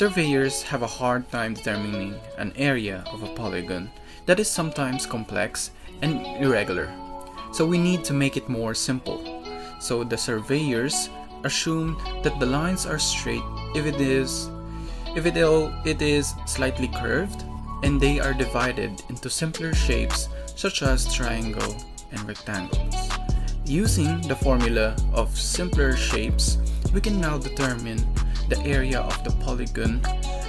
Surveyors have a hard time determining an area of a polygon that is sometimes complex and irregular. So we need to make it more simple. So the surveyors assume that the lines are straight if it is slightly curved, and they are divided into simpler shapes such as triangle and rectangles. Using the formula of simpler shapes, we can now determine the area of the polygon,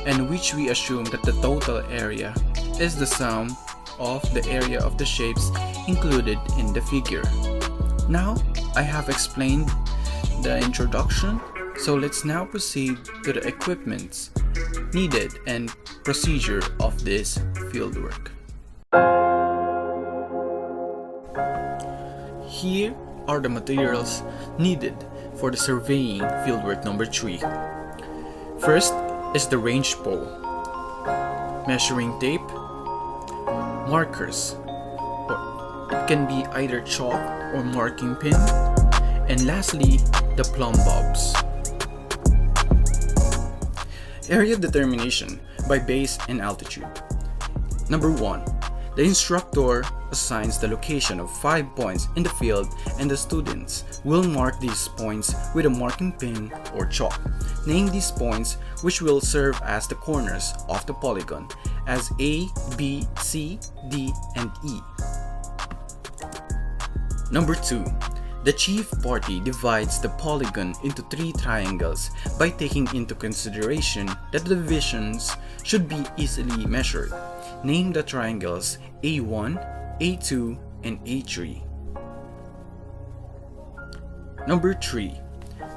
and which we assume that the total area is the sum of the area of the shapes included in the figure. Now, I have explained the introduction, so let's now proceed to the equipments needed and procedure of this fieldwork. Here are the materials needed for the surveying fieldwork number 3. First is the range pole, measuring tape, markers, or it can be either chalk or marking pin, and lastly, the plumb bobs. Area determination by base and altitude. Number 1. The instructor assigns the location of 5 points in the field, and the students will mark these points with a marking pin or chalk. Name these points, which will serve as the corners of the polygon, as A, B, C, D, and E. Number 2. The chief party divides the polygon into 3 triangles by taking into consideration that the divisions should be easily measured. Name the triangles A1, A2, and A3. Number 3.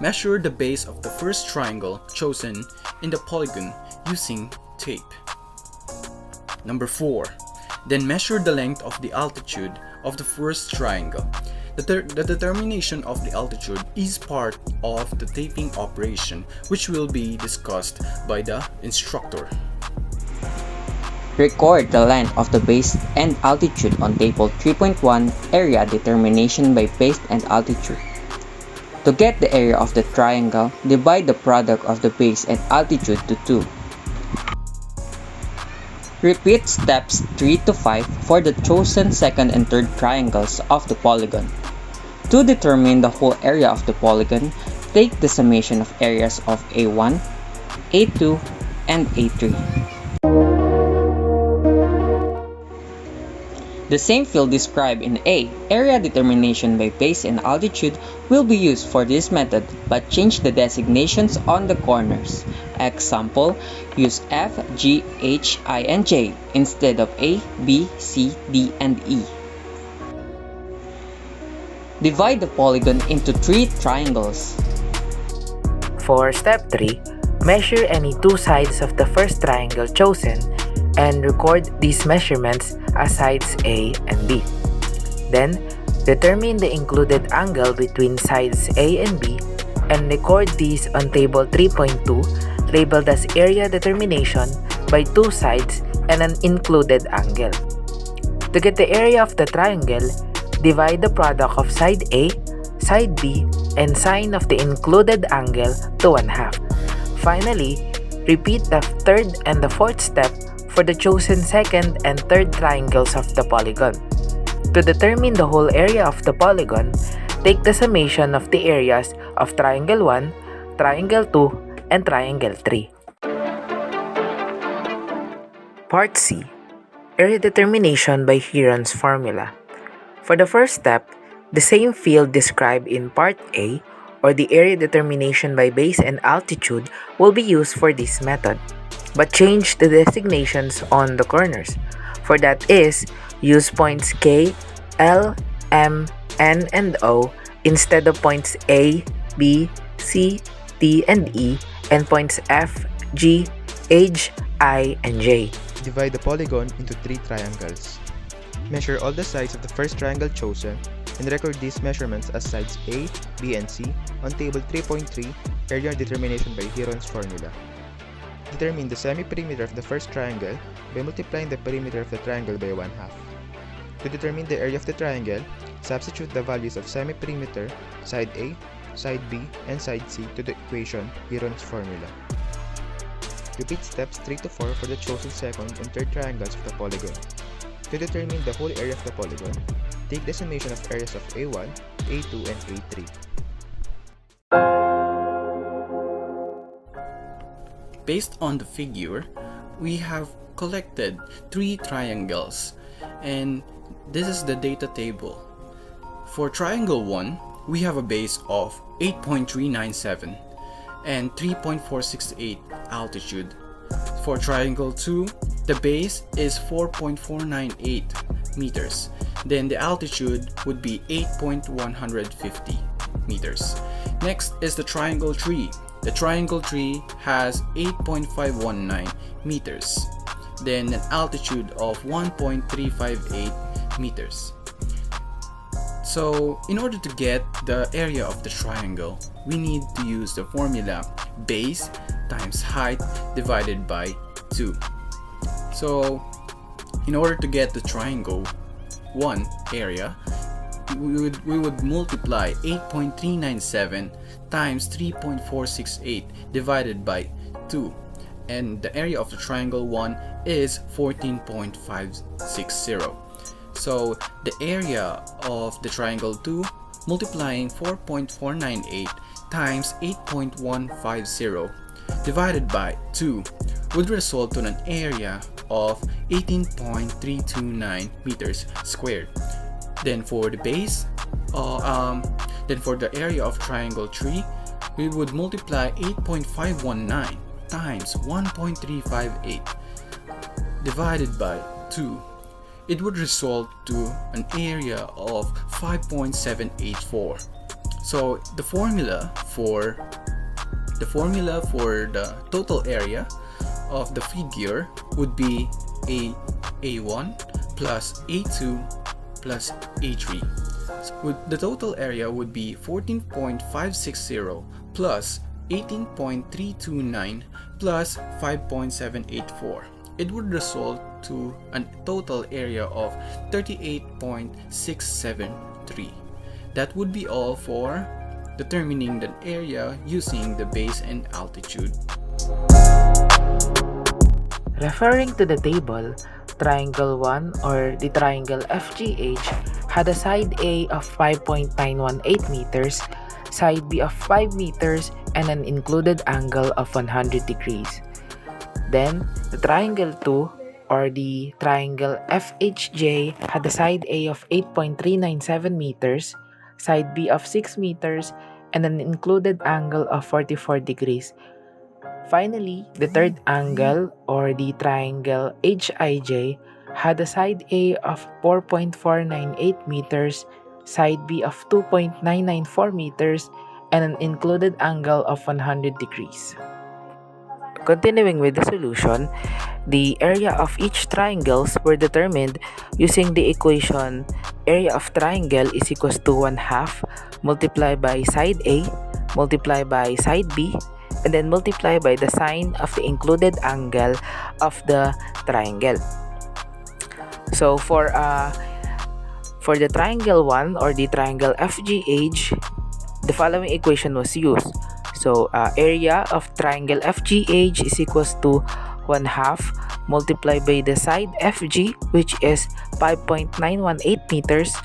Measure the base of the first triangle chosen in the polygon using tape. Number 4. Then measure the length of the altitude of the first triangle. The determination of the altitude is part of the taping operation, which will be discussed by the instructor. Record the length of the base and altitude on table 3.1, area determination by base and altitude. To get the area of the triangle, divide the product of the base and altitude to 2. Repeat steps 3 to 5 for the chosen second and third triangles of the polygon. To determine the whole area of the polygon, take the summation of areas of A1, A2, and A3. The same field described in A, area determination by base and altitude, will be used for this method, but change the designations on the corners. Example, use F, G, H, I, and J instead of A, B, C, D, and E. Divide the polygon into 3 triangles. For step 3, measure any 2 sides of the first triangle chosen and record these measurements as sides A and B. Then, determine the included angle between sides A and B and record these on table 3.2, labeled as area determination by 2 sides and an included angle. To get the area of the triangle, divide the product of side A, side B, and sine of the included angle to 1/2. Finally, repeat the third and the fourth step for the chosen second and third triangles of the polygon. To determine the whole area of the polygon, take the summation of the areas of triangle 1, triangle 2, and triangle 3. Part C. Area determination by Heron's formula. For the first step, the same field described in Part A, or the area determination by base and altitude, will be used for this method, but change the designations on the corners. For that is, use points K, L, M, N, and O instead of points A, B, C, D, and E, and points F, G, H, I, and J. Divide the polygon into 3 triangles. Measure all the sides of the first triangle chosen and record these measurements as sides A, B, and C on table 3.3, area determination by Heron's formula. Determine the semi-perimeter of the first triangle by multiplying the perimeter of the triangle by 1/2. To determine the area of the triangle, substitute the values of semi-perimeter, side A, side B, and side C to the equation Heron's formula. Repeat steps 3 to 4 for the chosen second and third triangles of the polygon. To determine the whole area of the polygon, take the summation of areas of A1, A2, and A3. Based on the figure, we have collected 3 triangles, and this is the data table. For triangle 1, we have a base of 8.397 and 3.468 altitude. For triangle 2, the base is 4.498 meters. Then the altitude would be 8.150 meters. Next is the triangle 3. The triangle 3 has 8.519 meters. Then an altitude of 1.358 meters. So in order to get the area of the triangle, we need to use the formula base times height divided by 2. So in order to get the triangle 1 area, we would multiply 8.397 times 3.468 divided by 2, and the area of the triangle 1 is 14.560. So the area of the triangle 2 multiplying 4.498 times 8.150 divided by 2 would result in an area of 18.329 meters squared. Then for the base, then for the area of triangle 3, we would multiply 8.519 times 1.358 divided by 2. It would result to an area of 5.784. So the formula for the total area of the figure would be A1 plus A2 plus A3. So the total area would be 14.560 plus 18.329 plus 5.784. It would result to a total area of 38.673. That would be all for determining the area using the base and altitude. Referring to the table, triangle 1 or the triangle FGH had a side A of 5.918 meters, side B of 5 meters, and an included angle of 100 degrees. Then, the triangle 2 or the triangle FHJ had a side A of 8.397 meters, side B of 6 meters, and an included angle of 44 degrees. Finally, the third angle or the triangle HIJ had a side A of 4.498 meters, side B of 2.994 meters, and an included angle of 100 degrees. Continuing with the solution, the area of each triangles were determined using the equation area of triangle is equals to 1/2 multiplied by side A multiplied by side B and then multiply by the sine of the included angle of the triangle. So for the triangle 1 or the triangle FGH, the following equation was used. So area of triangle FGH is equals to 1/2 multiplied by the side FG, which is 5.918 meters,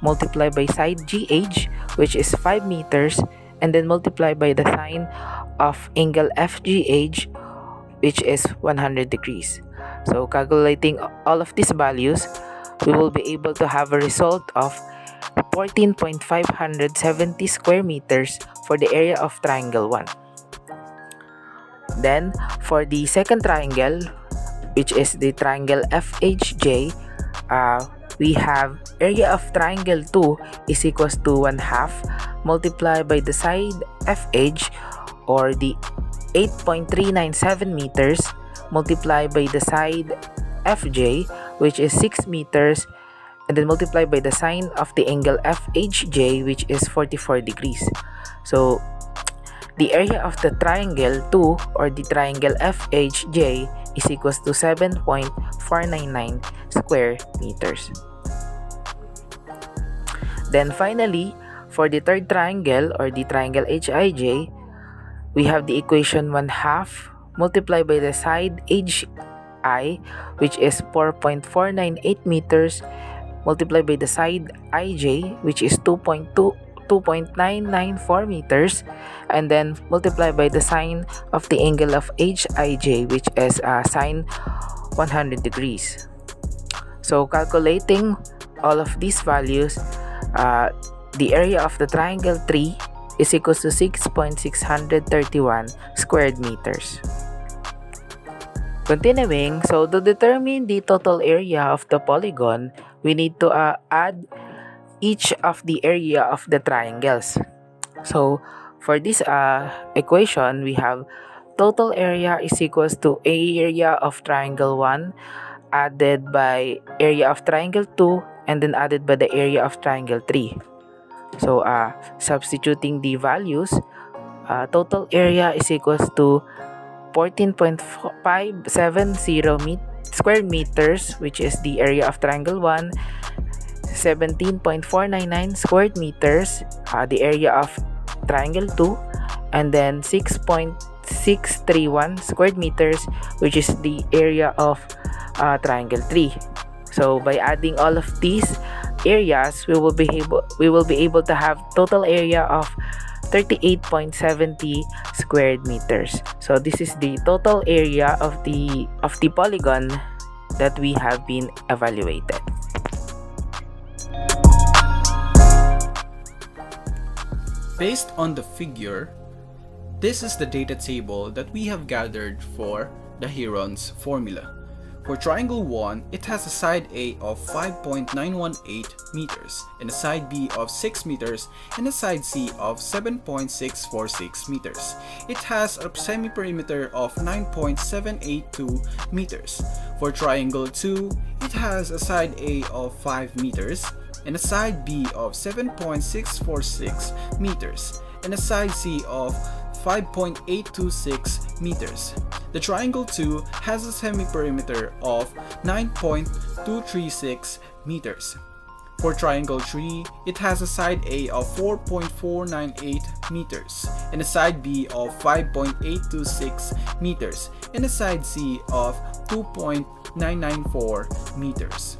multiplied by side GH, which is 5 meters, and then multiplied by the sine of angle FGH, which is 100 degrees. So calculating all of these values, we will be able to have a result of 14.570 square meters for the area of triangle 1. Then, for the second triangle, which is the triangle FHJ, we have area of triangle 2 is equals to 1/2 multiplied by the side FH or the 8.397 meters multiplied by the side FJ, which is 6 meters, and then multiplied by the sine of the angle FHJ, which is 44 degrees. So the area of the triangle 2 or the triangle FHJ is equals to 7.499 square meters. Then finally, for the third triangle or the triangle HIJ, we have the equation 1/2 multiply by the side HI, which is 4.498 meters, multiply by the side IJ, which is 2.994 meters, and then multiply by the sine of the angle of HIJ, which is sine 100 degrees. So calculating all of these values, the area of the triangle 3 is equals to 6.631 square meters. Continuing, so to determine the total area of the polygon, we need to add each of the area of the triangles. So for this equation, we have total area is equals to area of triangle 1 added by area of triangle 2 and then added by the area of triangle 3. So substituting the values, total area is equals to 14.570 square meters, which is the area of triangle 1, 17.499 square meters, the area of triangle 2, and then 6.631 square meters, which is the area of triangle 3. So by adding all of these areas, we will be able to have total area of 38.70 square meters. So this is the total area of the polygon that we have been evaluated. Based on the figure, this is the data table that we have gathered for the Heron's formula. For triangle 1, it has a side A of 5.918 meters, and a side B of 6 meters, and a side C of 7.646 meters. It has a semi-perimeter of 9.782 meters. For triangle 2, it has a side A of 5 meters, and a side B of 7.646 meters, and a side C of 5.826 meters. The triangle 2 has a semi-perimeter of 9.236 meters. For triangle 3, it has a side A of 4.498 meters, and a side B of 5.826 meters, and a side C of 2.994 meters.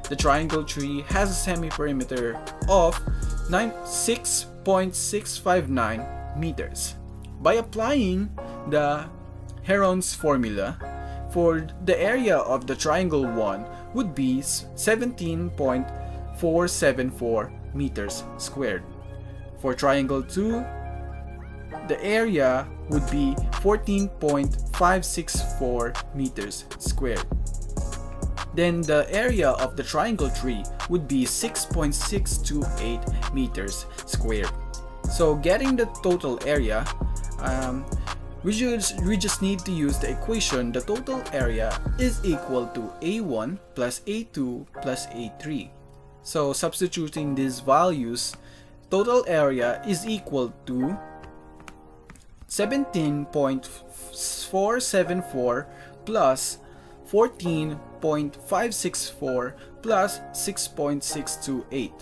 The triangle 3 has a semi-perimeter of 6.659 meters. By applying the Heron's formula, for the area of the triangle 1 would be 17.474 meters squared. For triangle 2, the area would be 14.564 meters squared. Then the area of the triangle 3 would be 6.628 meters squared. So getting the total area, we just need to use the equation. The total area is equal to A1 plus A2 plus A3. So substituting these values, total area is equal to 17.474 plus 14.564 plus 6.628.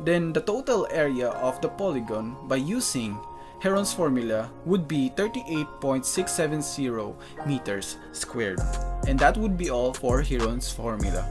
Then the total area of the polygon by using Heron's formula would be 38.670 meters squared. And that would be all for Heron's formula.